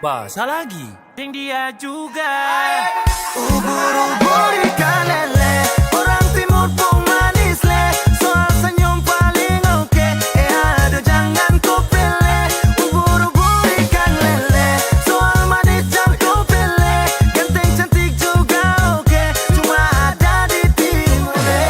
Bahasa lagi yang dia juga. Ubur-ubur ikan lele, orang timur pun manis le. Soal senyum paling oke, aduh jangan kau pilih. Ubur-ubur ikan lele, soal manis jangan kau pilih. Ganteng cantik juga oke, cuma ada di timur le.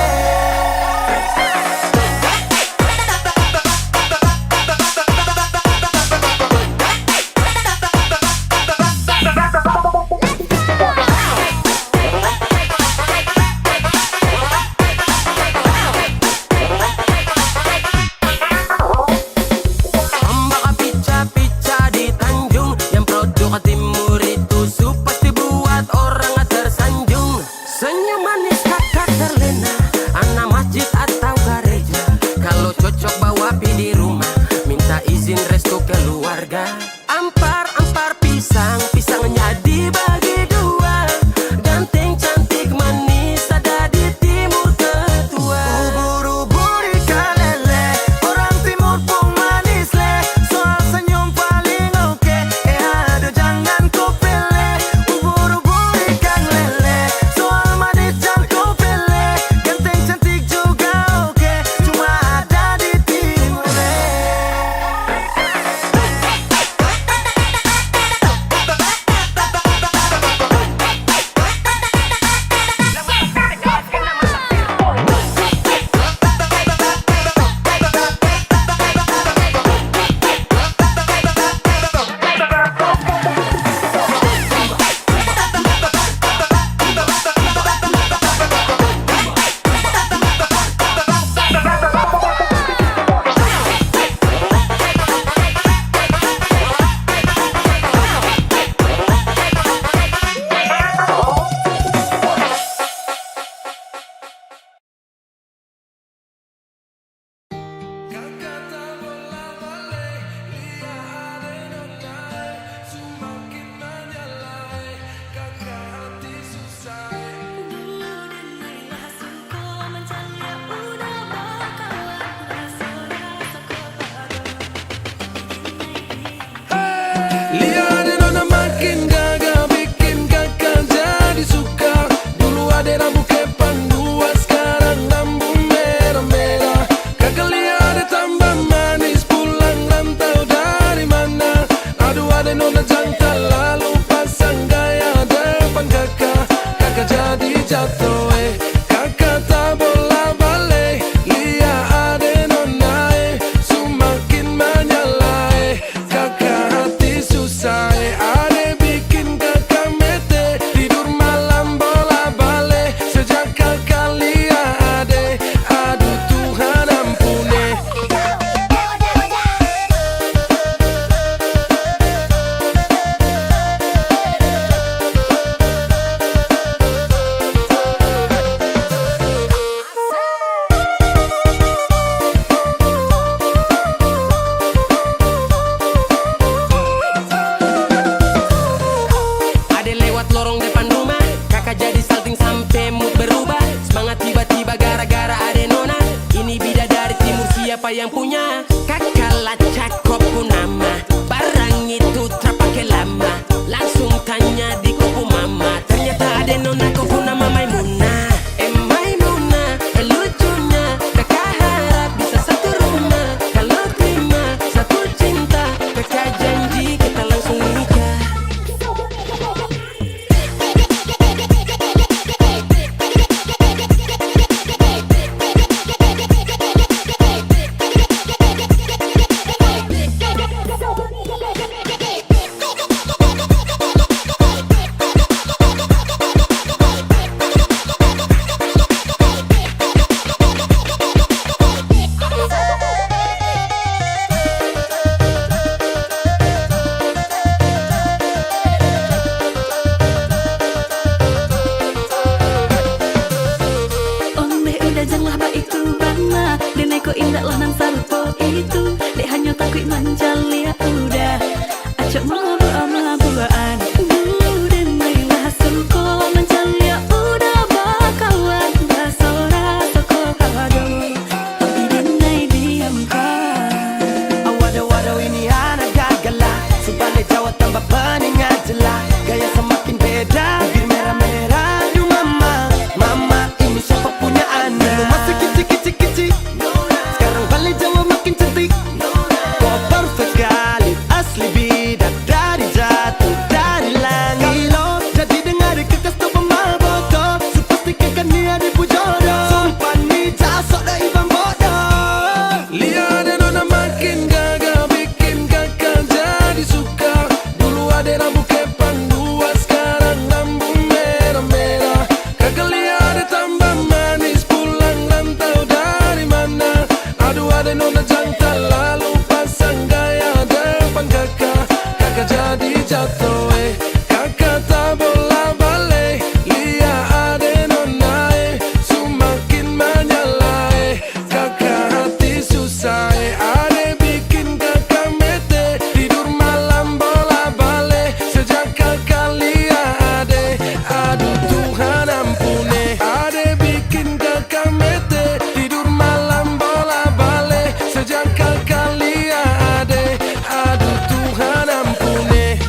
Ampar-ampar pisang, pisangnya dibagi dua. Ganteng cantik manis ada di timur ketua. Ubur-ubur ikan lele, orang timur pun manis le. Soal senyum paling oke, aduh jangan kau pilih. Ubur-ubur ikan lele, soal manis jangan kau pilih. Ganteng cantik juga oke, cuma ada di timur le. Yang punya kakak lacak kopu nama, barang itu terpakai lama. Langsung tanya di kopu mama, ternyata ada nona kopu nama Maimunah. Sudah janganlah baik tu bana, dan ko indah lah nang sarupo itu. Dek hanya takut menjalia udah, acak mabu-mabuan. Dan marilah sungko menjalia udah bakawan. Basora soko kado, tapi dinai diam kan. Waduh ini anak gagala, sebalik Jawa tambah peningat jelas. Gaya semakin beda, bibir merah-merah. Aduh mama, ini siapa punya anak? Dulu masih kicik-kicik, sekarang balik Jawa makin cantik. Kau perfect kali, asli bidadari jatuh dari langit. Kalau jadi dengar kertas tu pemaboko, sepastikan dia dipujodoh. Sumpah ni jasok dah ibang bodoh. Lihat ada nona makin gagal, bikin kakak jadi suka. Dulu ada rambut kepang dua, sekarang rambut merah-merah. Kakak lihat ada tambah manis, pulang rantau dari mana? Aduh ada nona jantan, lalu pasang gaya depan kakak. Kakak jadi jatuh, kakak tak bola balik. Lihat ada nona, semakin menyala, kakak hati susah, ada bikin kakak mete. Tidur malam bola balik, sejak kakak lihat ada. Aduh Tuhan ampuni, ada bikin kakak mete. Tidur malam bola balik, sejak kakak lihat ada. Aduh Tuhan ampuni.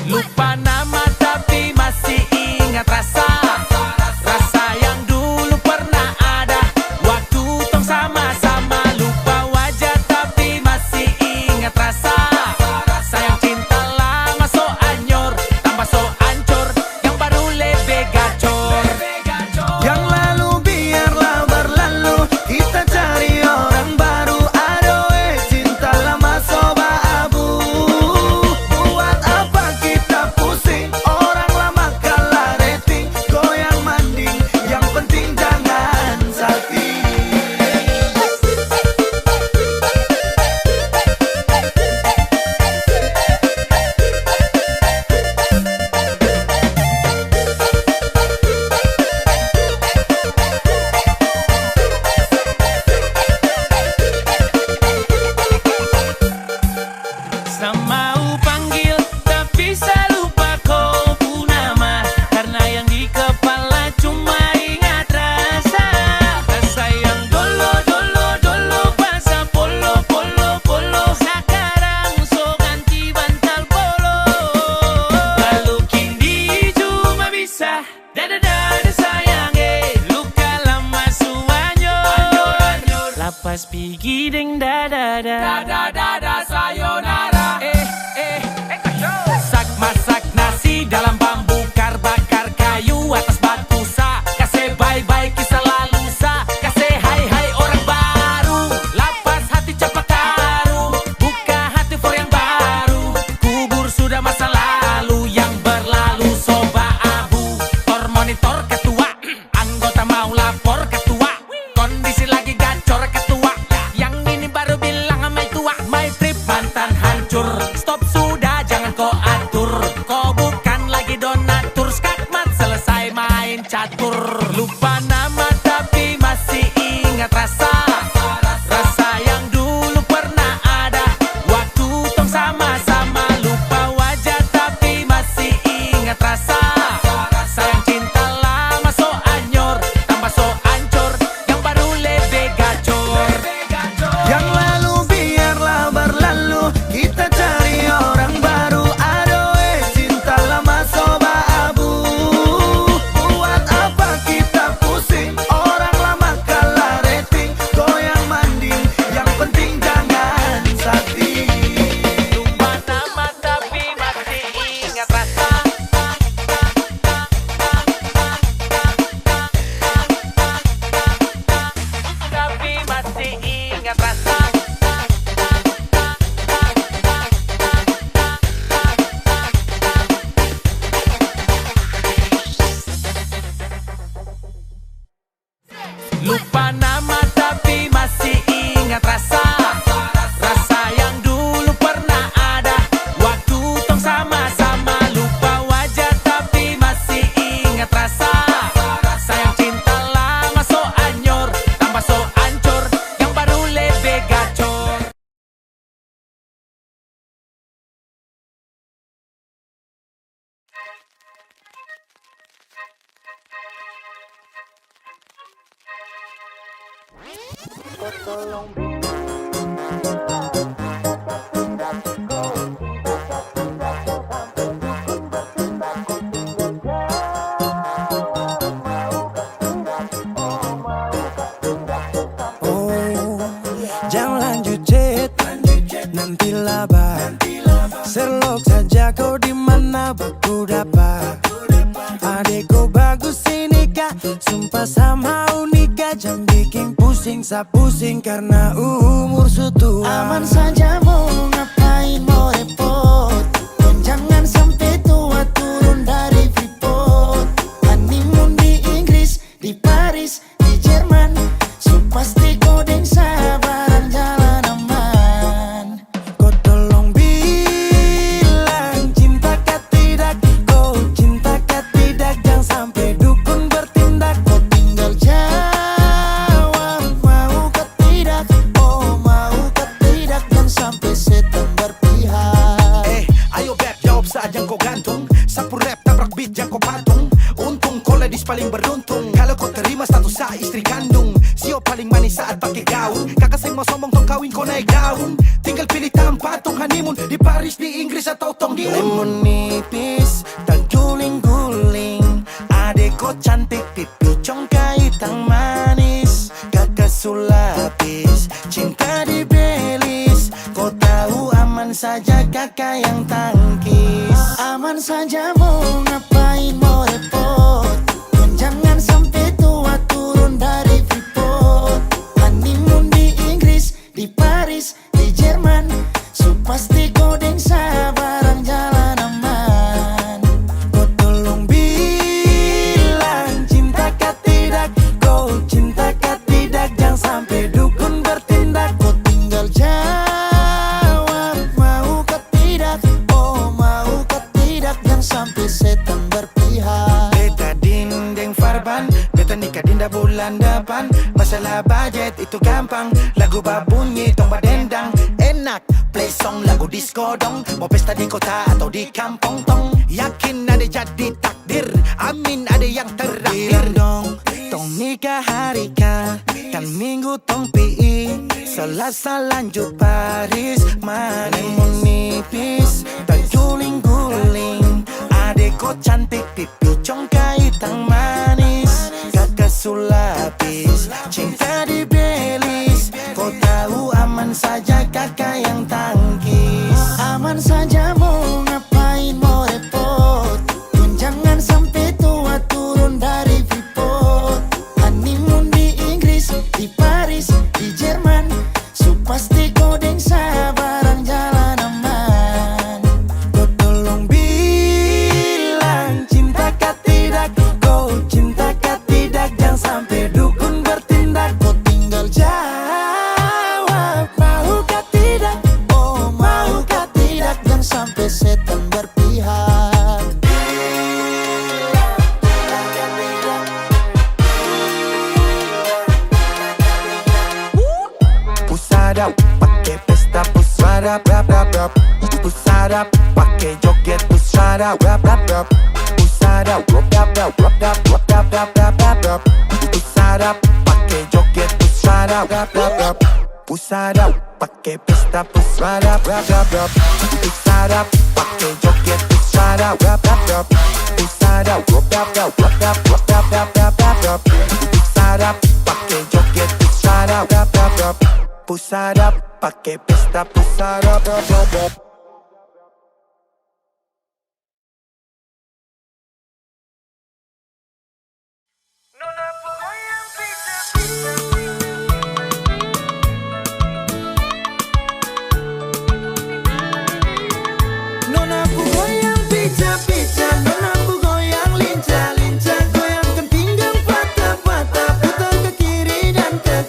Lupa nama tapi masih ingat rasa. Rasa yang dulu pernah ada waktu tong sama-sama. Lupa wajah tapi masih ingat rasa. Sayang cinta lama so anyor, tambah so ancur, yang baru lebih gacor. Yang lalu biarlah berlalu, kita cari orang baru. Aduh cinta lama soba abu. Buat apa kita pusing, orang lama kalah rating. Goyang manding, yang penting jangan salting. Mau panggil tapi saya lupa kau pun nama, karena yang di kepala cuma ingat rasa. Rasa yang dolo bahasa polo. Sekarang so ganti bantal polo. Lalu kini cuma bisa dada sayang, luka lama suanyor. Lapas pigi deng dada sayonara. Masak nasi dalam bambu, bakar kayu atas batu sa. Kasih bye-bye kisah lalu sa, kasih hai orang baru. Lapas hati cepat taruh, buka hati for yang baru. Kubur sudah masa lalu yang berlalu soba abu. Tor monitor ketua, anggota mau lapor ketua. Kondisi lagi gacor ketua, yang ini baru bilang sama tua. My trip mantan hancur, stop sudah jangan kau atur. Kau bukan lagi donatur, skakmat selesai nama tapi masih ingat rasa. Rasa yang dulu pernah ada waktu tong sama-sama. Lupa wajah tapi masih ingat rasa. Sayang cinta lama so anyor, tambah so ancur, yang baru lebih gacor. Jangan lanjut chat, nanti laba. Serlok saja kau di mana baku dapat. Adekku bagus ini kak, sumpah sama unika. Jangan bikin pusing, sa pusing karena umur sutua. Aman saja mau ngapain mau repot. Dan jangan sampai tua turun dari Freeport. Honeymoon di Inggris, di Paris, di Jerman. So pasti kodeng sabaran jalan aman. Kau tolong bilang cinta kah tidak. Kau cinta kah tidak. Jangan sampai dukun bertindak. Kau tinggal jawab mau ke tidak. Oh mau ke tidak. Dan sampai setan berpihak. Ayo beb jawab saat yang kau gantung. Sapu rap tabrak beat yang kau patung. Untung kau ladies paling beruntung. Kalau kau terima status sa istri kandung. Sio paling manis saat pakai gaun. Kakak sing mau sombong tong kawin kau naik daun. Tinggal pilih tempat tong honeymoon. Di Paris, di Inggris atau tong di Lemon nipis, tak guling-guling. Adek kau cantik, pipi congkai tang manis. Kakak sulapis, cinta di Belis. Kau tahu aman saja kakak yang tangkis. Aman saja mau ngapain mau repot. Dan jangan sampai tua turun dari Freeport. Honeymoon di Inggris, di Paris, di Jerman. So pasti kodeng sabaran jalan aman. Kau tolong bilang cinta kah tidak. Kau cinta kah tidak. Jangan sampai dukun bertindak. Kau tinggal jawab mau ke tidak. Oh mau ke tidak. Dan sampai setan berpihak. Beta dinding farban, beta nikah dinda bulan depan. Masalah budget itu gampang. Lagu babunyi tong badendang. Enak play song lagu disco dong. Mau pesta di kota atau di kampung tong. Yakin ada jadi takdir, amin ada yang terakhir dong. Tong nikah hari kan minggu tong PI. Selasa lanjut Paris, manis menipis, tak guling-guling. Adek kau cantik, pipi congkai tang manis. Kakak sulapis, cinta di Belis. Kau tahu aman saja kakak yang tangkis. Aman saja mau ngapain mau repot. Dan jangan sampai tua turun dari Freeport. Honeymoon di Inggris, di Paris, di Jerman. So pasti kodeng sabaran jalan aman. Kau tolong bilang cinta kah tidak. Kau cinta kah tidak. Jangan sampai dukun bertindak. Kau tinggal Jawab mau kah tidak. oh mau ke tidak. Dan sampai setan berpihak. Pusada pakai pesta pusada rap rap rap. Pusada pakai joget pusada rap rap rap. Pusada rap rap rap rap rap rap rap rap rap rap. Pusada pakai joget pusada rap rap rap. Pusada pakai pesta pusada rap rap rap. Pusada pakai joget pusada rap rap rap. Pusada rap rap rap rap rap rap rap rap rap rap. Pusada pakai joget pusada rap rap rap. Pusada pakai pesta pusada rap rap rap. Nonaku goyang pica-pica, nonaku goyang lincah-lincah. Goyangkan pinggang patah-patah, putar ke kiri dan ke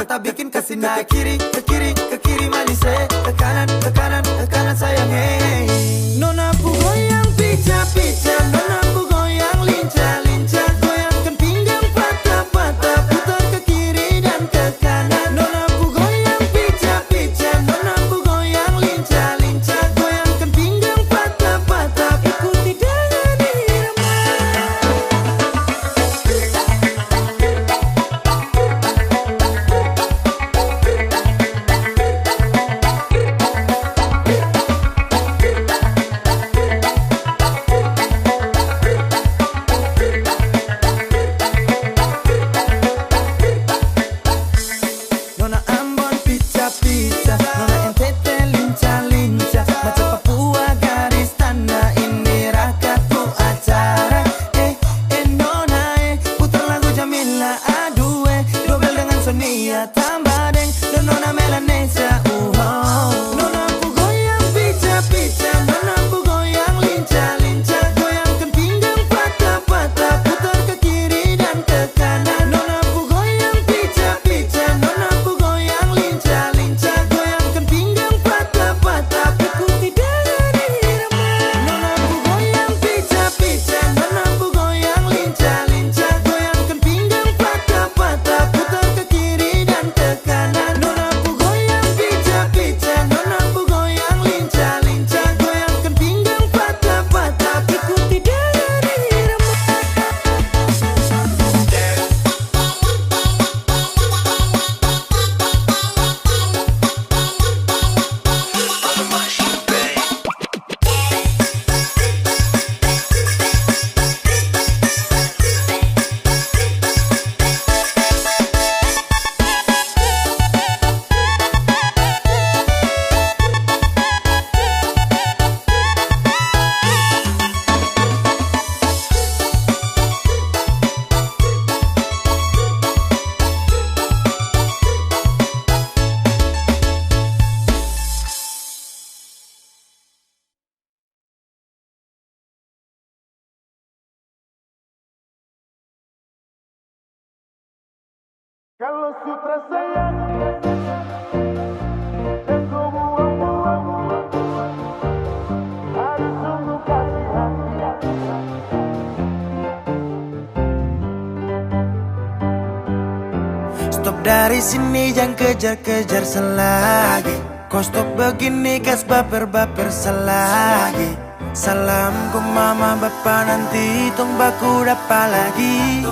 Tetap bikin kasih naik kiri, ke kiri, ke kiri manis ke kanan, ke kanan, ke kanan sayang hey. Nona pu goyang pica-pica, nona pu goyang lincah-lincah, goyangkan pinggang patah-patah, putar ke kiri dan ke kanan. Nona pu goyang pica-pica, nona pu goyang lincah-lincah, goyangkan pinggang patah-patah, ikuti dengan irama. Nona Ambon pica-pica, nona NTT lincah-lincah, macam Papua garis tanah ini rakatku acara. Nona putar lagu Jamila aduh dobel dengan Sonia tambah deng dan nona Melanesia Nona pu goyang pica-pica, nona pu goyang lincah-lincah, goyangkan pinggang patah-patah, putar ke kiri dan ke kanan. Nona pu goyang pica-pica, nona pu goyang lincah-lincah, goyangkan pinggang patah-patah, ikuti dengan irama. Nona pu goyang pica-pica, nona pu goyang lincah-lincah, goyangkan pinggang patah-patah, putar ke kiri dan ke kanan. Nona pu goyang pica-pica, nona pu goyang lincah-lincah, goyangkan pinggang patah-patah, ikuti dengan irama. Kalau sutra sayang dan kau buang-buang, harus sungguh kasihan. Stop dari sini jangan kejar-kejar selagi. Kau stop begini gas baper-baper selagi. Salam ke mama bapa nanti tong baku dapat lagi.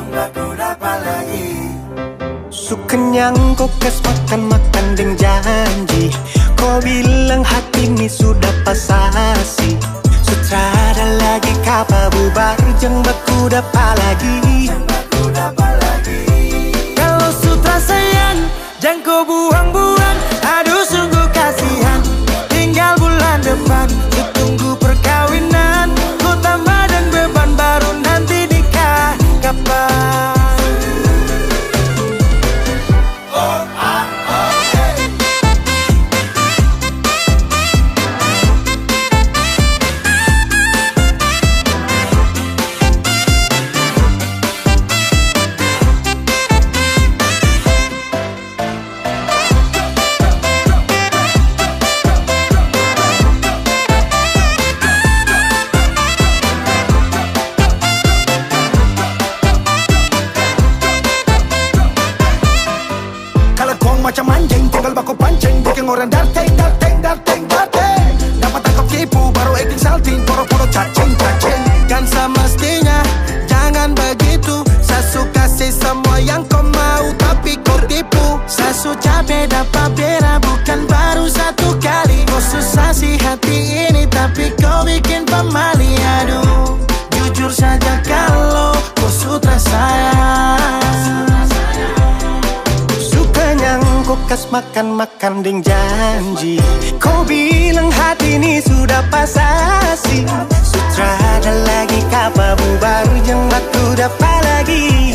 Su kenyang kau kas makan-makan deng janji. Kau bilang hati ini sudah pasasi. Sutrada lagi kapa bubar jeng baku dapat lagi. Kalau sutra sayang jangan kau buang-buang. Aduh sungguh kasihan. Tinggal bulan depan ku tunggu perkawinan. Ku tambah dan beban baru nanti nikah kapan. Macam anjing tinggal baku pancing, bikin orang darting. Dapat tangkap tipu baru acting salting, poro-poro cacing. Kan semestinya jangan begitu. Saya suka sih semua yang kau mau, tapi kau tipu. Saya su capek dapat bera bukan baru satu kali. Kau susah sih hati ini tapi kau bikin pemali. Aduh jujur saja kalau kau sutra sayang. Kau kas makan-makan deng janji. Kau bilang hati ini sudah pasasi. Sutrada lagi kapa bubar jeng batu dapat lagi.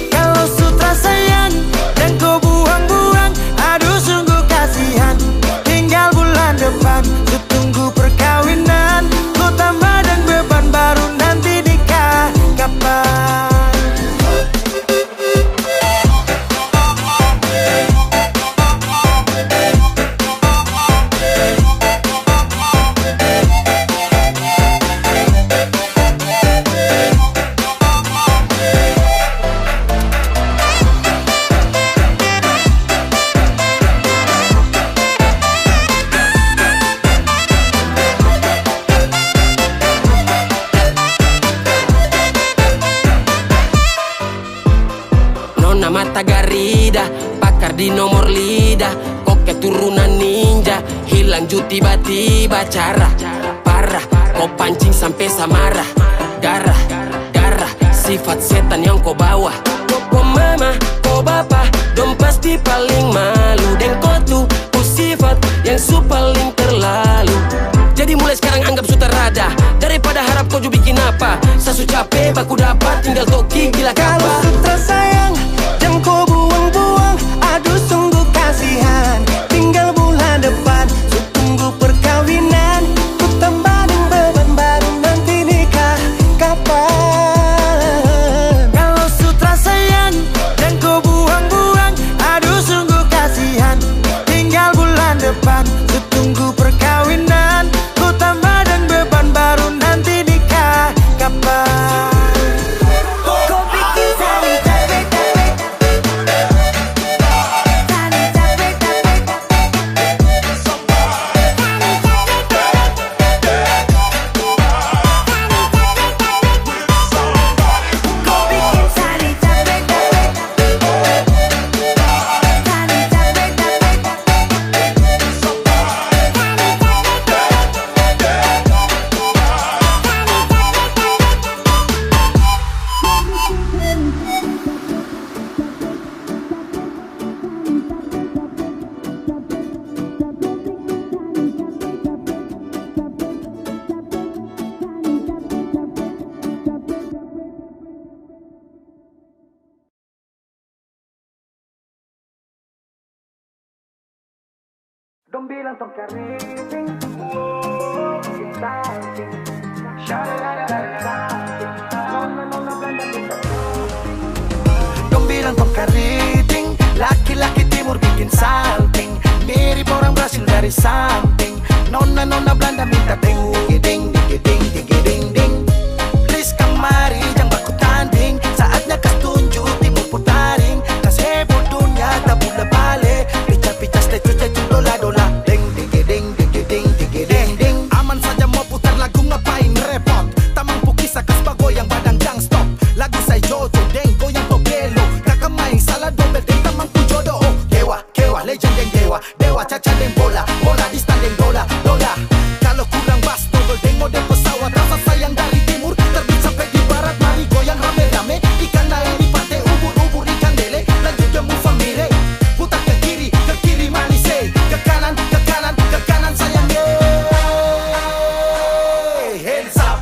Kalau sutra sayang dan kau buang-buang. Aduh sungguh kasihan. Tinggal bulan depan ku tunggu perkawinan. Ku tambah dan beban baru nanti nikah kapan. pakar di nomor lidah. Kok keturunan ninja, hilang ju tiba-tiba cara. Parah, kau pancing sampai samarah. Darah, darah, sifat setan yang kau bawa. Kau mama, kau bapa, dong pasti paling malu. Dan kau tuh sifat yang paling terlalu. Jadi mulai sekarang anggap sutarada, daripada harap kau juga bikin apa. Sasu capek baku dapat, tinggal toki gila Kalau kapa. sutra sayang, jangan kau buang-buang. Aduh sungguh kasihan, tinggal bulan depan ku tunggu perkawinan. Ku tambahin beban baru nanti nikah kapan. Kalau sutra sayang, jangan kau buang-buang. Aduh sungguh kasihan, tinggal bulan depan ku tunggu perkawinan. Ku tambahin beban baru nanti nikah kapan. Kau bikin saya capek-capek, saya capek-capek, kau bikin saya capek-capek, saya capek-capek. Dong bilang tong keriting, oh, bikin salting. Sha-la-la-la-la-la-la. Nona Belanda bisa salting. Dong bilang tong keriting, laki-laki timur bikin salting. Mirip orang Brasil dari samping. Nona Belanda minta ding, digiding, digiding, digiding, ding. Please kamari, jangan baku tanding. Saatnya kas tunjuk timur putaring. Kas heboh dunia, tak bula balik. Pica-pica stecu-stecu dola-dola. Ding, digiding, digiding, digiding, ding. Aman saja mau putar lagu ngapain repot. Tak mampu kisah kas bagoyang badang jang stop. Lagu saya Jojo, deng goyang tobelo. Kakak main salah dobel, deng tak mampu jodoh. Oh, kewa, kewa, legend deng dewa. Dewa caca deng bola, bola di stand deng dola, dola. Kalau kurang bas double deng model pesawat. Rasa sayang dari timur terbit sampai di barat. Mari goyang rame-rame. Ikan naik di pantai, ubur-ubur ikan lele. Lanjut jamu famire. Putar ke kiri manis eh. Ke kanan sayang yeay. Hands up.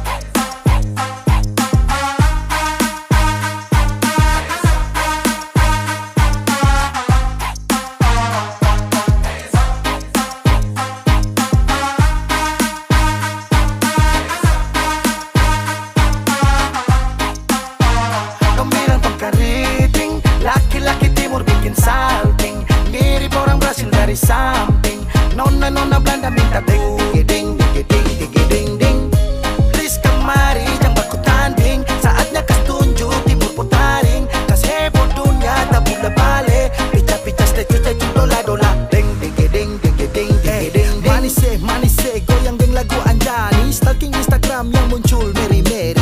Dong bilang tong keriting, laki-laki timur bikin salting. Mirip orang Brasil dari samping. Nona Belanda minta ding, digiding, digiding, digiding, ding. Please kamari, jangan baku tanding. Saatnya kas tunjuk timur putaring. Kas heboh dunia, tak bula balik. Pica-pica stecu-stecu dola-dola. Ding, digiding, digiding, digiding, ding. Manis goyang deng lagu Anjani. Stalking Instagram yang muncul meri-meri.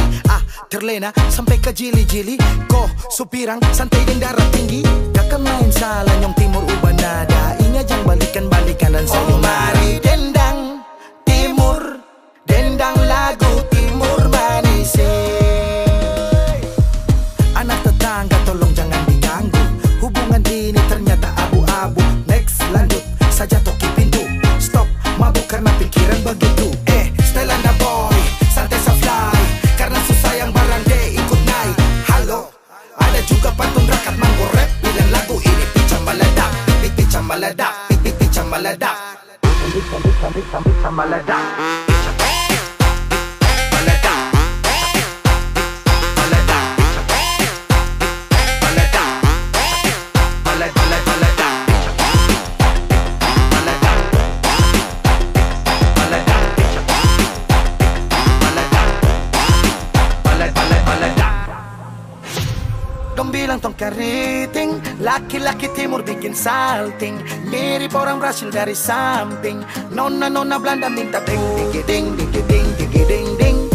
Terlena sampai ke jili-jili. Kok supirang santai deng darah tinggi. Kakak main salah nyong timur ubah nada. Ingat jang balikan dan saya mari dendang timur. Dendang lagu timur manis anak tetangga tolong jangan diganggu. Hubungan ini ternyata abu-abu. Next lanjut saja toki pintu. Stop mabuk karena pikiran begitu. Stelanda boy santai sa fly. Karena susah yang barang deh ikut naik. Halo, ada juga pantun rakat manggo rap. Bilang lagu ini pica meledak. Pica meledak, pica meledak. Pica meledak. Dong bilang tong keriting, laki-laki timur bikin salting. Mirip orang Brasil dari samping. Nona Belanda minta ding, digiding, digiding, digiding, ding.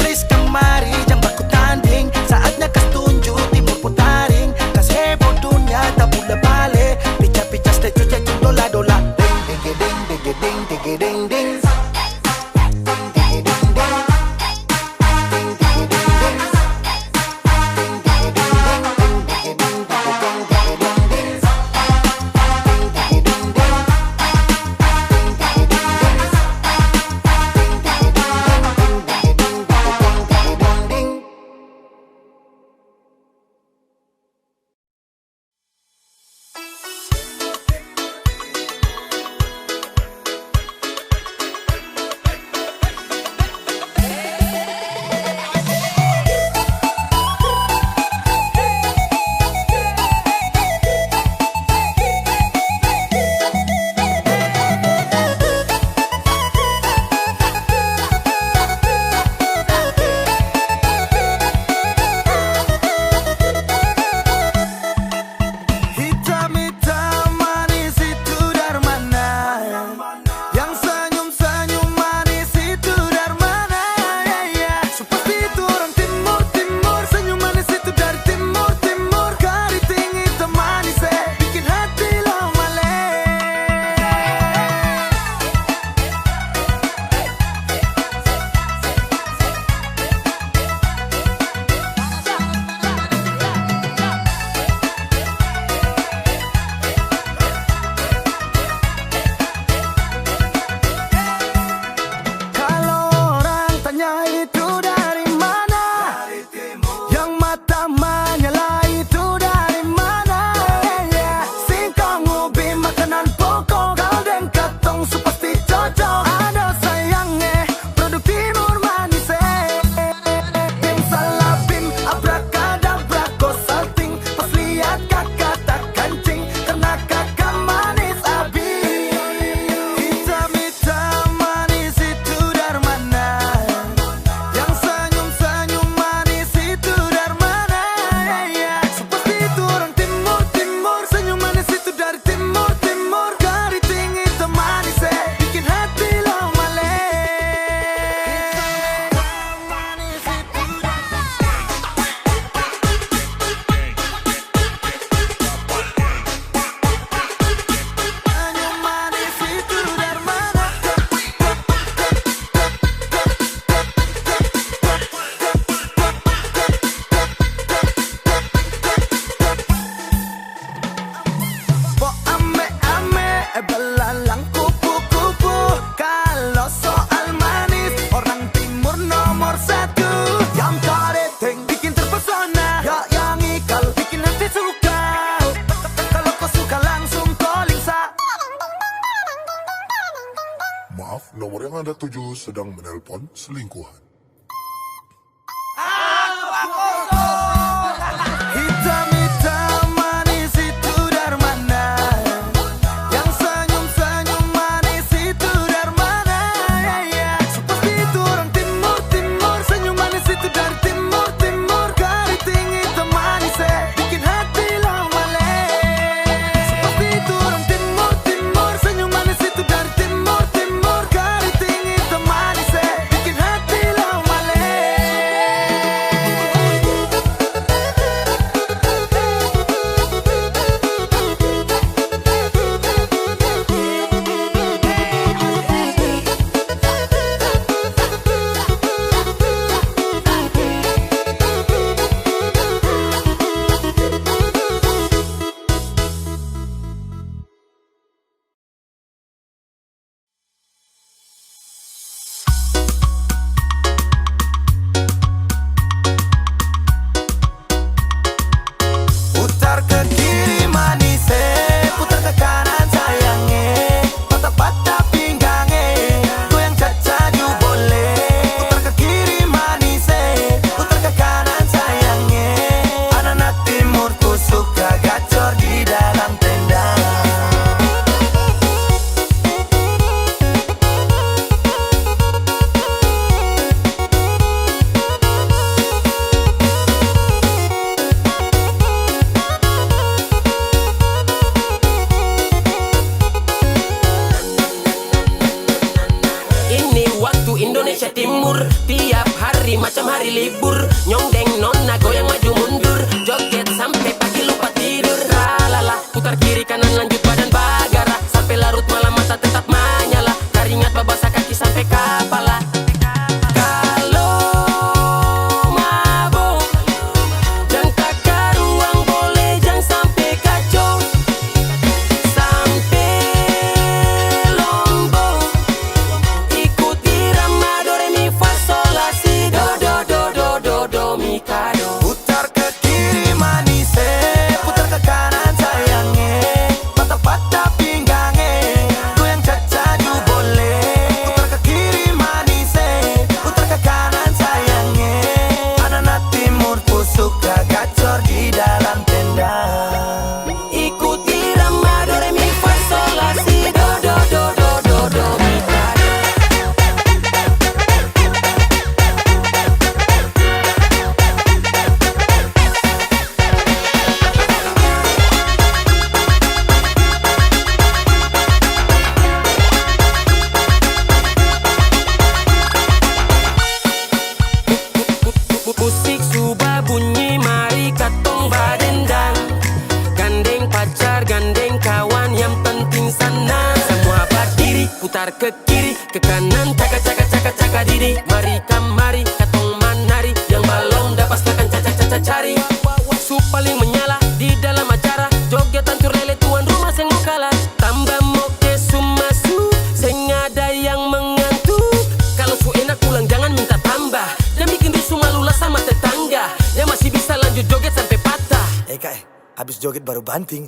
Please kamari, jangan baku tanding. Saatnya kas tunjuk timur putaring. Kas heboh dunia, tak bula balik. belalang kupu-kupu. Kalau soal manis, orang timur nomor satu. Yang kareteng bikin terpesona, ya yang ikal bikin hati suka. Kalau kau suka langsung calling sa. Maaf, nomor yang Anda tuju sedang menelpon selingkuhan. Hitam-hitam manis itu dari mana? Yang senyum-senyum manis itu dari mana? Pasti itu orang timur, timur. Senyum manis itu dari timur, timur. Keriting hitam manis bikin hati lawale. Pasti itu orang timur, timur. Senyum manis itu dari timur, timur. Keriting hitam manis bikin hati lawale. Putar ke kiri manis, putar ke kanan sayangnya. Patah-patah pinggangnya, goyang cacaju boleh. Putar ke kiri manis, putar ke kanan sayangnya. Anak-anak timur tuh suka gacor di dalam tenda. Ini waktu Indonesia Timur, tiap hari macam hari libur. Nyongdeng nona goyang maju mundur, joget sampai pagi lupa tidur. Lalala, putar kiri kanan lanjut badan bagara, sampai larut malam mata tetap menyala. Keringat babasa kaki sampai kepala. Kalau mabok, jangan takar ruang boleh, jangan sampai kacau. Sampai Lombok, ikut irama do re mi fa sol la si do do do do do do mi ka do. Putar ke kiri manis, putar ke kanan sayangnya. Patah-patah pinggangnya, goyang cacaju boleh. Putar ke kiri manis, putar ke kanan sayangnya. Anak-anak timur tuh suka gacor di dalam tenda. Ikut irama do re mi fa sol la si do do do do do do mi ka do. Musik sudah bunyi, mari katong badendang. Gandeng pacar, gandeng kawan, yang penting sana. Semua berdiri, putar ke kiri, ke kanan, caka caka caka caka diri. Mari kamari, katong manari, yang balong dapat makan caca caca cari. Su paling menyala di dalam acara, joget hancur lele tuan rumah seng mau kalah. Tambah moke sumasu, seng ada yang mengantuk. Kalau su enak pulang jangan minta tambah, dan bikin rusuh malulah sama tetangga. Yang masih bisa lanjut joget sampai patah. Habis joget baru banting.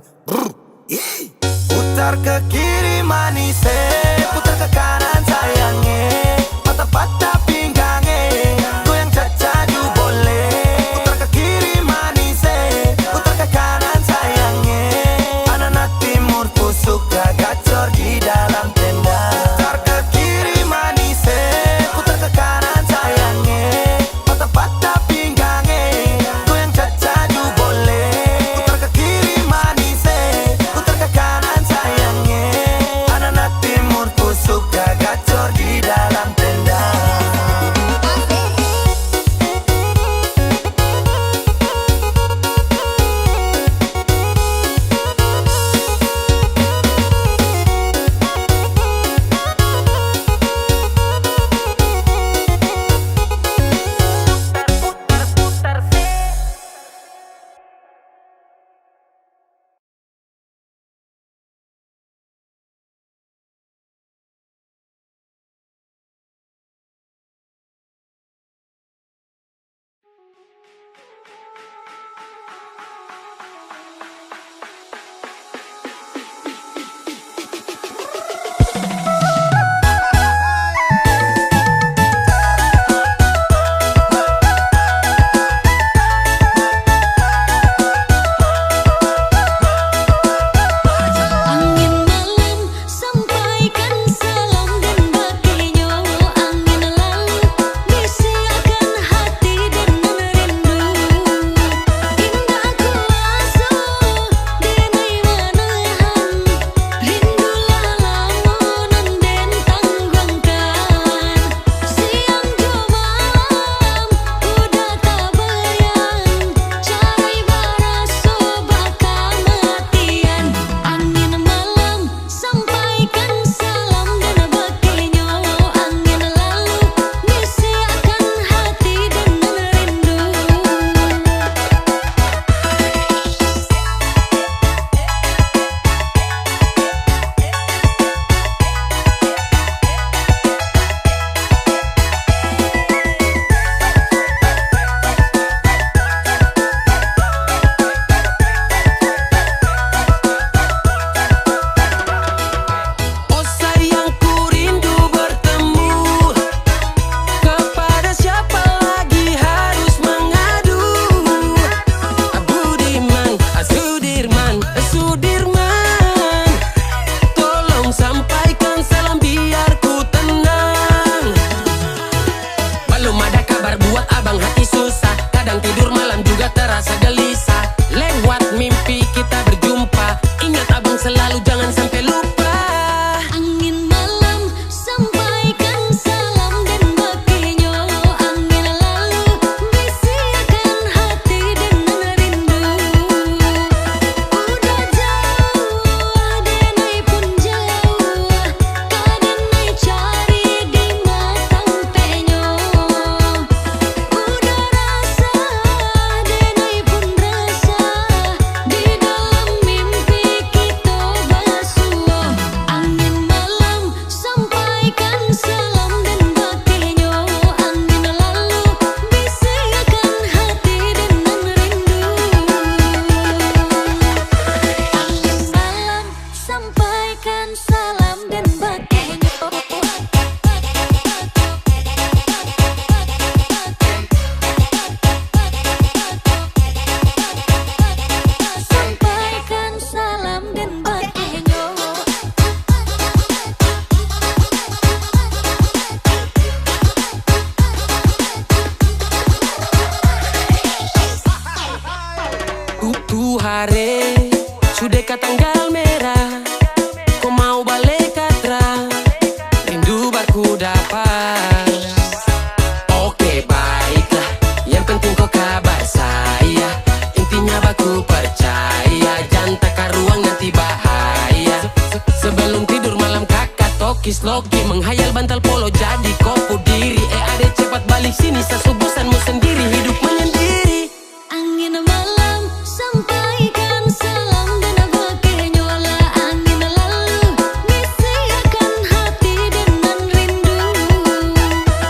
Putar ke kiri manis, putar ke kanan sayangnya. Patah-patah pinggangnya, goyang cacaju boleh. Putar ke kiri manis, putar ke kanan sayangnya. Anak-anak timur tuh suka gacor di dalam tenda. Putar ke kiri manis, putar ke kanan sayangnya. Patah-patah pinggangnya, goyang cacaju boleh. Putar ke kiri manis, putar ke kanan sayangnya. Anak-anak timur tuh suka Hare, sudah ke tanggal merah, kau mau balik katra, rindu baku dapat. Oke baiklah, yang penting kau kabar saya, intinya baku percaya, jangan takar ruang nanti bahaya. Sebelum tidur malam kakak tokis loki, menghayal bantal polo jadi kopu diri. Ade cepat balik sini, sesubusanmu sendiri, hidup menyendiri. Angin malam sampaikan salam dan pakai nyola angin lalu bisikan hati dengan rindu.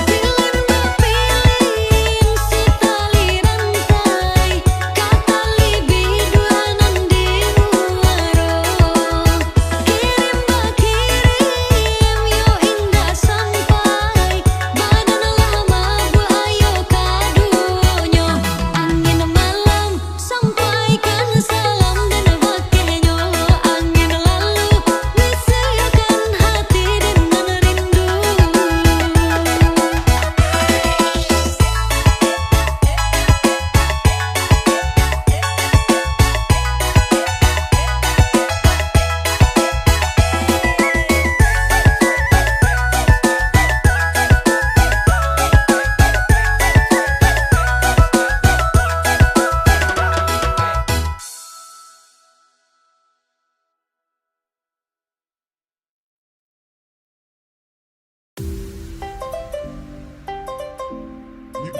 Pilih pilih si tali rantai katali biduanan di muaro. Kirim kirim yo indah sampai badan lama ayo kaduonyo. Angin malam sampaikan salam dan pakai nyola angin lalu bisikan hati dengan rindu.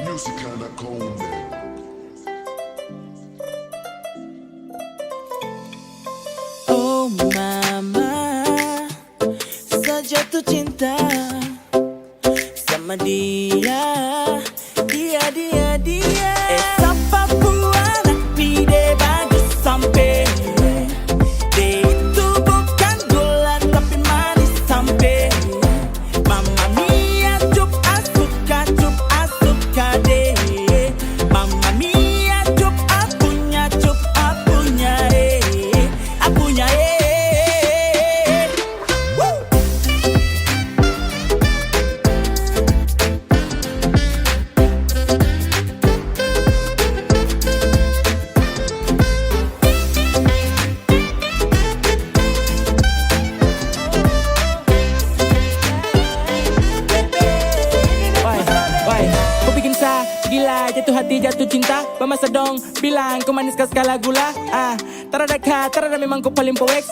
Music kinda cold, man. Oh mama, saya jatuh cinta sama dia. Pemasa dong bilang kau manis kau skala gula. Tarada ka, tarada memang kau paling poeks.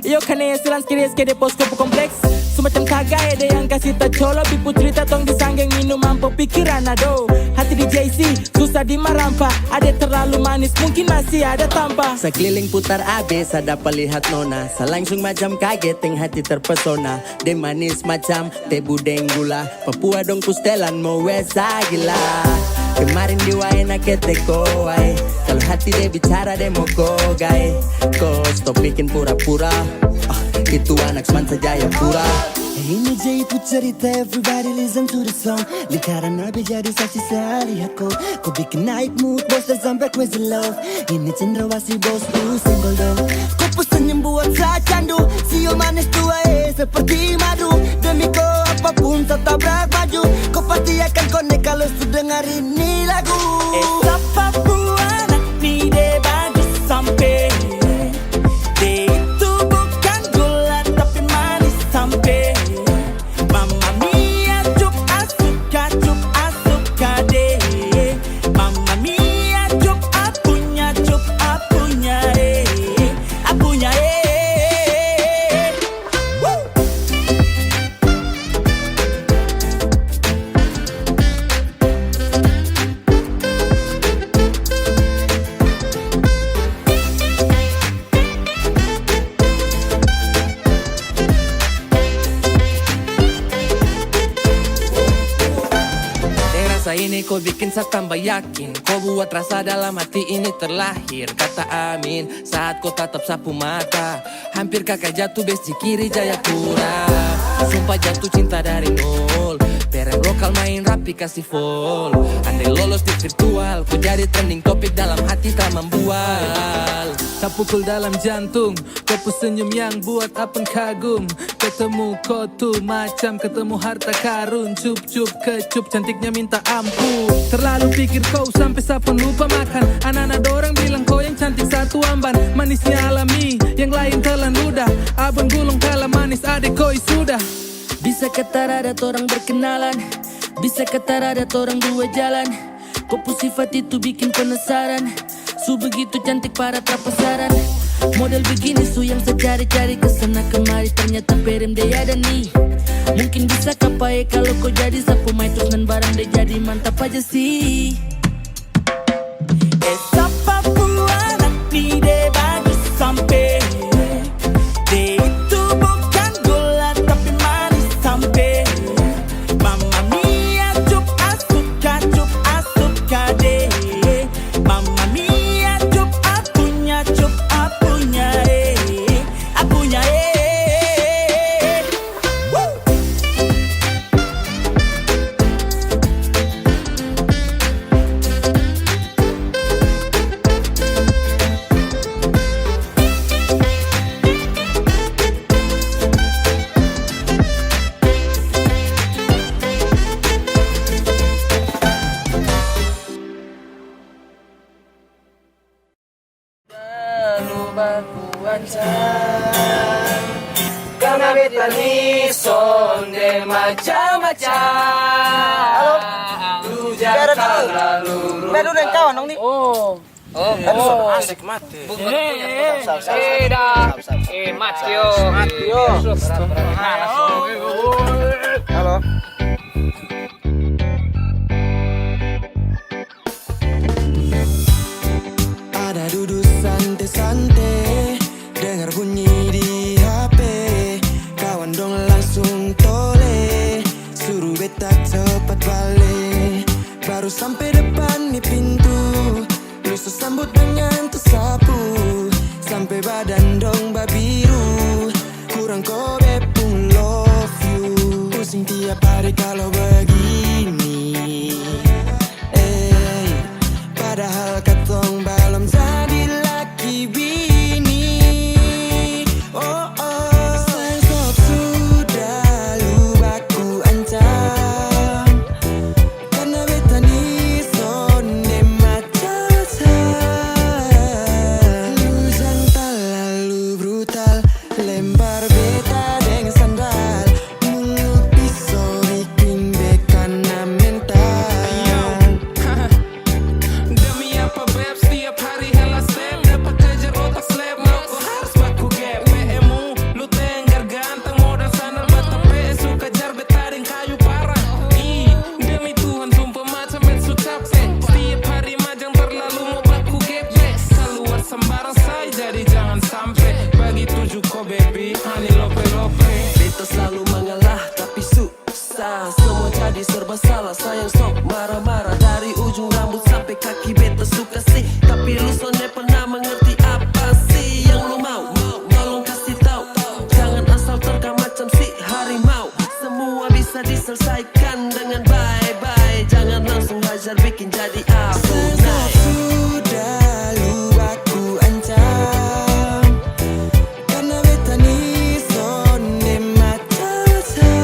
Iyo kane silang skiri skede pos kau kompleks. Semacam kagak ada yang kasih tak colo. Pipu cerita tong disanggeng minum mampu pikiran ado. Hati di JC susah dimarampa. Ada terlalu manis mungkin masih ada tanpa. Sekeliling putar abis ada pelihat nona. Selangsung macam kaget yang hati terpesona. De manis macam teh budeng gula. Papua dong pustelan mau wesa gila. Kemarin di waena keteko ay. Kalau hati dia bicara dia mau gogai. Kau stop bikin pura-pura. Itu anak semansa Jayapura. Ini Jayapura cerita, everybody listen to the song. Lingkaran nabi jadi saksi sehari aku. Kau bikin naik mood bos dan sampai crazy love. Ini cendrawasih bos tuh senggol dong. Kau pesenyum buat saya candu. Sio manis tua seperti madu. Demi kau apapun tak tabrak maju. Kau pasti akan connect kalau sudah dengar ini lagu. Papua anak ni de bagus sampai. Ini kau bikin saya tambah yakin. Kau buat rasa dalam hati ini terlahir. Kata amin saat kau tatap sapu mata. Hampir kakak jatuh besi kiri Jayapura. Sumpah jatuh cinta dari nol. Perem lokal main rapi kasih full. Andai lolos di virtual, kau jadi trending topik dalam hati tak membual. Tak pukul dalam jantung. Kau senyum yang buat apeng kagum. Ketemu kau tuh macam ketemu harta karun. Cup-cup kecup cantiknya minta ampun. Terlalu pikir kau sampai sapun lupa makan. Anak-anak dorang bilang kau yang cantik satu amban. Manisnya alami, yang lain telan ludah. Abang gulung kalah manis adek koi sudah. Bisa kata ada orang berkenalan. Bisa kata ada orang dua jalan. Kau sifat itu bikin penasaran. Su begitu cantik para tak pasaran. Model begini su yang saya cari-cari kesana kemari. Ternyata perem dia ada nih. Mungkin bisa kapai kalau kau jadi sapu mai terus dan barang dia jadi mantap aja sih. Sapa Papua anak ni de bagus sampai. De itu bukan gula tapi manis sampai. Mamma mia cup asuka de. Mamma mia cup apunya apunya Karena beta ni sonde macam-macam. Halo. Beda dulu. Beda dengan kawan dong nih. Asik mati. Matio. Halo. Ada duduk santai-santai, dengar bunyi di HP. Kawan dong langsung tole, suruh beta cepat balik. Baru sampai depan di pintu, lu sambut dengan tersapu. Sampai badan dong babiru, kurang kobe pun love you. Pusing tiap hari kalau begini. Padahal katong belum jadi laki bini. Sensor sudah lubaku ancam. Karena beta ni sonde macam. Lu jangan terlalu brutal, lembar beta selesaikan dengan bye-bye. Jangan langsung hajar bikin jadi abu naik. Sudah lu aku ancam karena beta ni sonde macam-macam.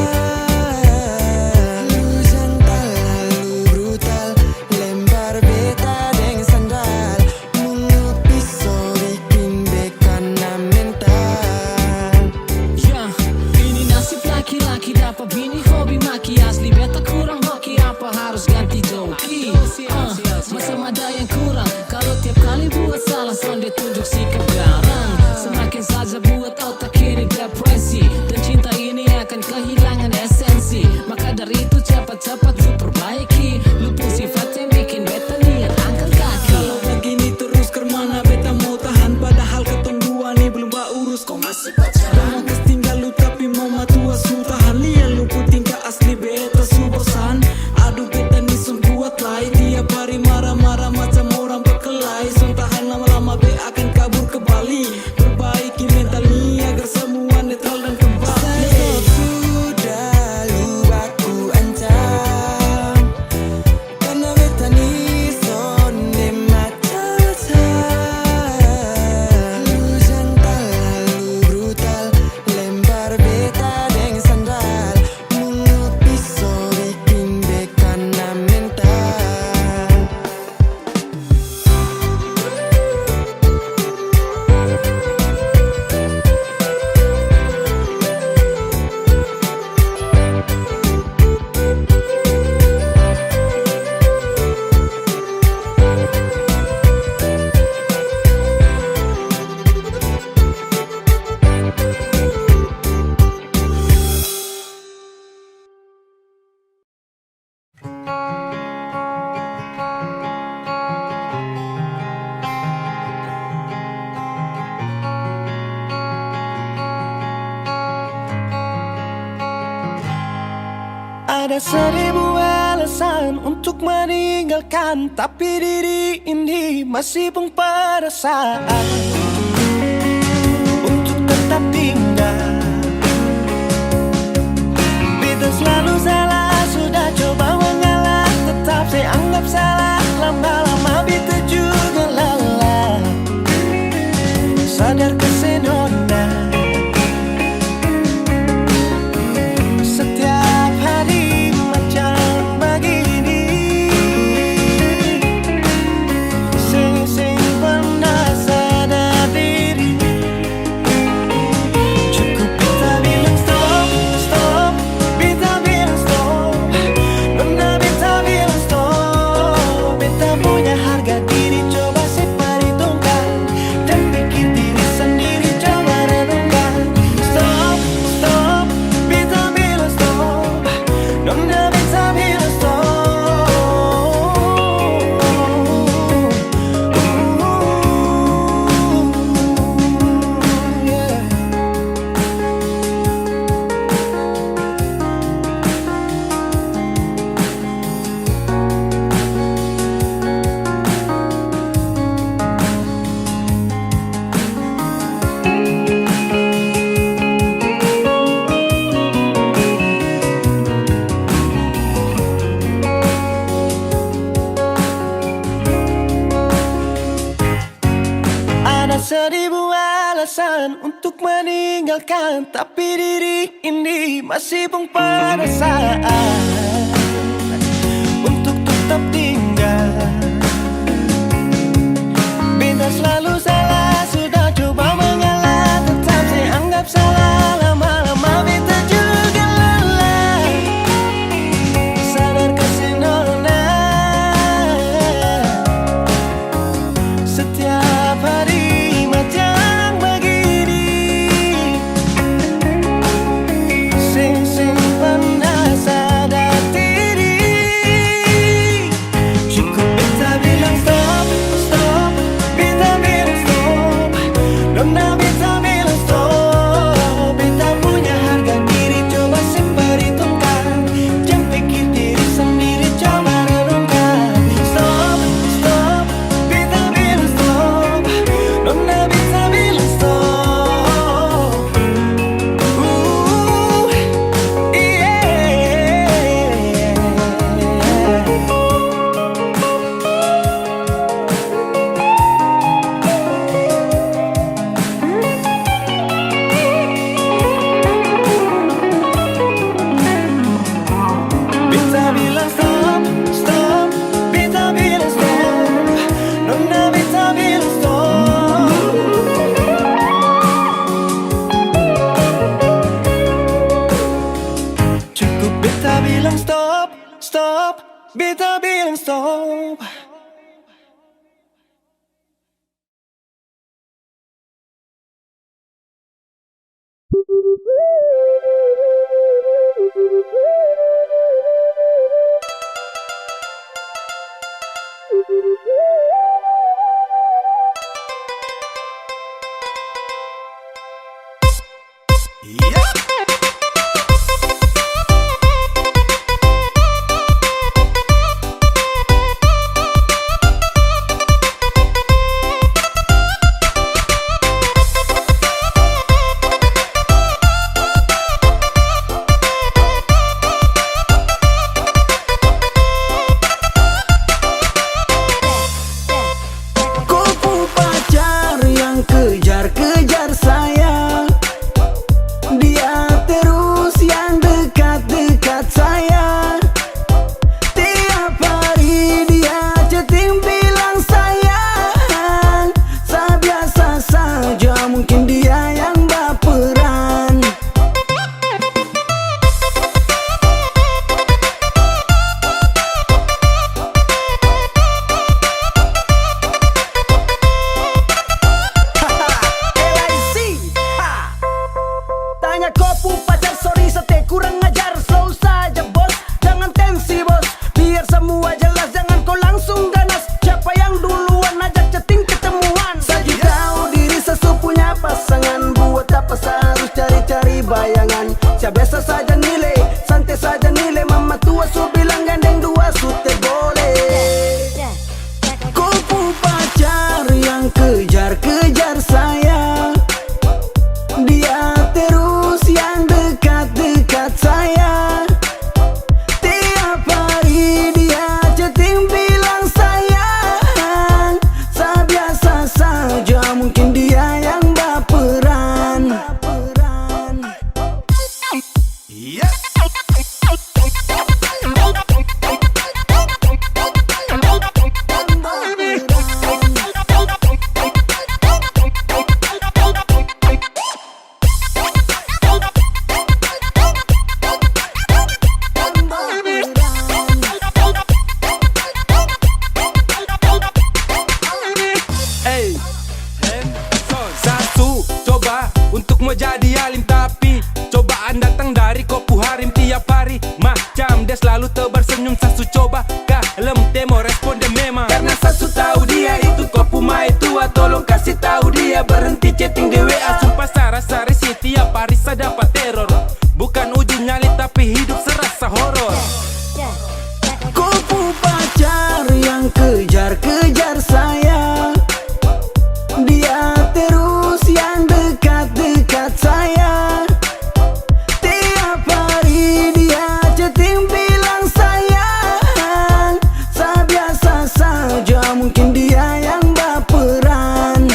Lu jantan lalu brutal, lempar beta dengan sandal. Mulut pisau bikin bekana mental. Ya, ini nasib laki-laki dapat bini hobi maki. Asli beta kurang hoki, apa harus ganti joki? Masa ada yang kurang kalau tiap kali buat salah sonde tunjuk sikap garang. Semakin saja buat otak ini depresi, dan cinta ini akan kehilangan esensi. Maka dari itu cepat-cepat lu perbaiki. Lu pun sifat yang bikin beta niat angkat kaki. Kalau begini terus kemana beta mau tahan? Padahal ketong dua nih belum urus, kau masih pacaran. Mau tinggal lu tapi mau matua su tahan. Lihat lu pun tingkah asli beta su bosan. Aduh beta nih sun kuat lai, tiap hari marah-marah macam orang berkelahi. Sun tahan lama-lama be akan kabur ke Bali. Perbaiki mental nih agar semua netral dan kembali. Sudah lu aku ancam karena beta nih sonde macam-macam. Lu jantan lalu brutal, lempar beta dengan sandal. Mulut pisau bikin bekana mental. Ada 1000 alasan untuk meninggalkan, tapi diri ini masih pun perasaan untuk tetap tinggal. Beta selalu salah, sudah coba mengalah, tetap saya anggap salah. Lama-lama beta juga lelah, sadar kesenona. Setiap hari macam begini, sing pernah sadar diri. Cukup beta bilang stop, stop, beta bilang stop. Nona beta bilang stop. Beta punya harga diri, coba seperhitungkan dan pikir diri sendiri, coba renungkan. Stop, stop, beta bilang stop. Nona beta bilang stop. Yeah. Ada 1000 alasan untuk meninggalkan, tapi diri ini masih pun perasaan untuk tetap tinggal. Beta selalu salah, sudah coba mengalah, tetap saya anggap salah. Lama-lama beta juga lelah, sadar kesenona. Setiap hari macam begini, sing pernah sadar diri. Cukup beta bilang stop, stop, beta bilang stop, beta bilang stop. Kupu pacar yang kejar-kejar saya, dia terus yang dekat-dekat saya. Tiap hari dia chatting bilang sayang. Saya biasa saja, mungkin dia yang baperan. LIC, ha. Tanya kopu pacar, sorry sete kurang ajar. Slow saja bos, jangan tensi bos. Biar semua jelas, jangan kau langsung ganas. Siapa yang duluan ajak chatting ketemuan? Saya tahu diri sesu punya pasangan. Buat apa saya harus cari-cari bayangan? Saya biasa saja nilai, santai saja nilai. Mama tua su bilang gandeng dua sute boleh. Kupu pacar yang kejar-kejar saya, dia terus yang dekat-dekat saya. Tiap hari dia chatting bilang sayang. Saya biasa saja, mungkin dia yang baperan. Hey, Sasu coba untuk mau jadi alim, tapi cobaan datang dari kopu harim tiap hari. Macam dia selalu tebar senyum. Sasu coba kalem temo respon dia memang, karena Sasu tahu dia itu kopu mai tua. Tolong kasih tahu dia berhenti chatting di WA. Sumpah saya rasa risih tiap hari saya dapat teror. Bukan uji nyali tapi hidup serasa horor. Kupu pacar yang kejar-kejar saya, dia terus yang dekat-dekat saya. Tiap hari dia chatting bilang sayang. Saya biasa saja, mungkin dia yang baperan.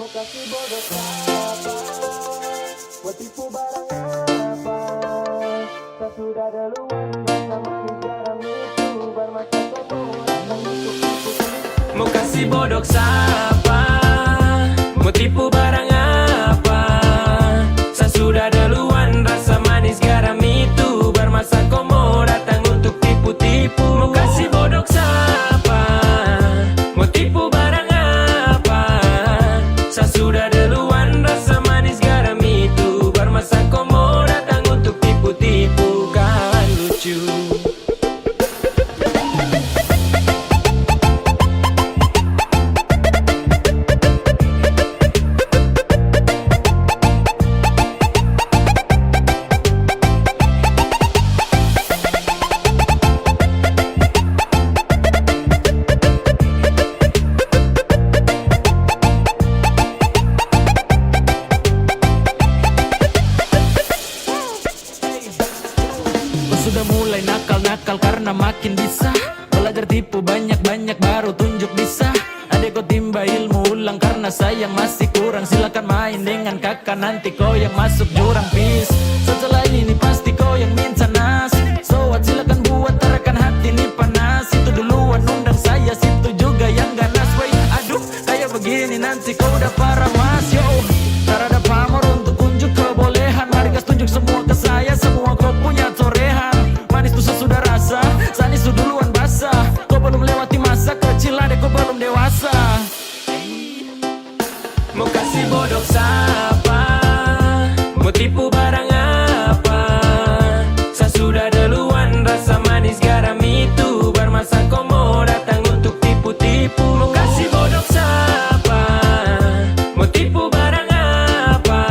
Mau kasih bodoh apa? Mau tipu barang apa? Saya sudah duluan, sama sejarah itu bermata kotoran untuk tipu. Mau kasih bodoh siapa? Mau tipu barang apa? Saya sudah duluan, rasa manis garam itu bermasa komo datang untuk tipu-tipu. Mau kasih bodoh siapa? Mau tipu barang apa? Saya sudah duluan, rasa manis garam itu bermasa komo datang untuk tipu-tipu. Kawan lucu. banyak-banyak baru tunjuk bisa. Adek kau timba ilmu ulang karena sayang masih kurang. Silakan main dengan kakak nanti kau yang masuk jurang. Peace, setelah ini pasti kau yang minta nas. So what, silakan buat tarakan hati ini panas. Itu duluan undang saya, situ juga yang ganas. Wait, aduh kayak begini nanti kau udah parah mas. Yo, tak ada pamor untuk unjuk kebolehan. Mari gas tunjuk semua ke saya, semua kau punya torehan. Manis tuh sesudah rasa, sanis tuh duluan basah. Kau belum lewati masa kecil, adek kau belum dewasa. Mau kasih bodoh siapa? Mau tipu barang apa? Saya sudah duluan, rasa manis garam itu bermasa kau mau datang untuk tipu-tipu. Mau kasih bodoh siapa? Mau tipu barang apa?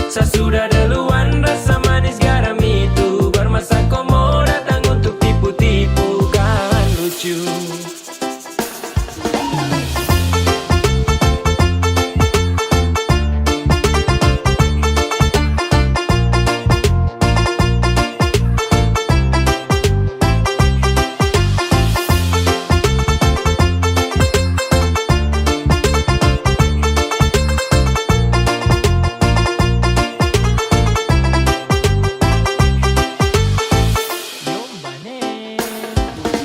Saya sudah duluan, rasa manis garam itu bermasa kau mau datang untuk tipu-tipu. Kan lucu.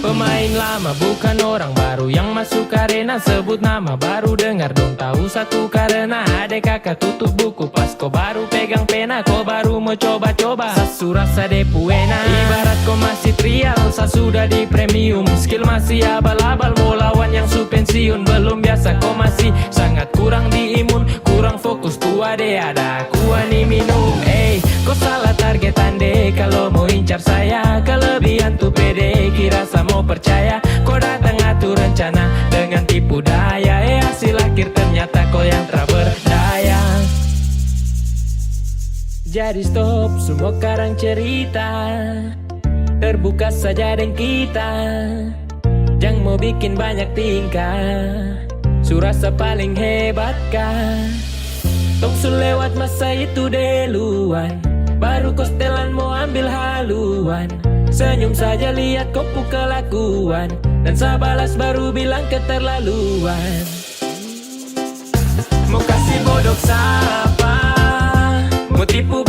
Pemain lama bukan orang baru yang masuk arena. Sebut nama baru dengar dong tahu satu karena adek kakak tutup buku pas kau baru pegang pena. Kau baru mau coba-coba sasu rasa depuena. Ibarat kau masih trial, saya sudah di premium. Skill masih abal-abal, mau lawan yang su pensiun. Belum biasa kau masih sangat kurang di imun. Kurang fokus tua deh ada aku ani minum. Kau salah targetan deh kalau mau incar saya. Kelebihan tuh pede kira sama mau percaya. Kau datang atur rencana dengan tipu daya. Hasil akhir ternyata kau yang tak berdaya. Jadi stop semua karang cerita, terbuka saja dengan kita. Jangan mau bikin banyak tingkah, surasa paling hebat kah? Toksu lewat masa itu duluan, baru kau setelan mau ambil haluan. Senyum saja lihat kau kelakuan, dan saya balas baru bilang keterlaluan. Mau kasih bodoh siapa? Mau tipu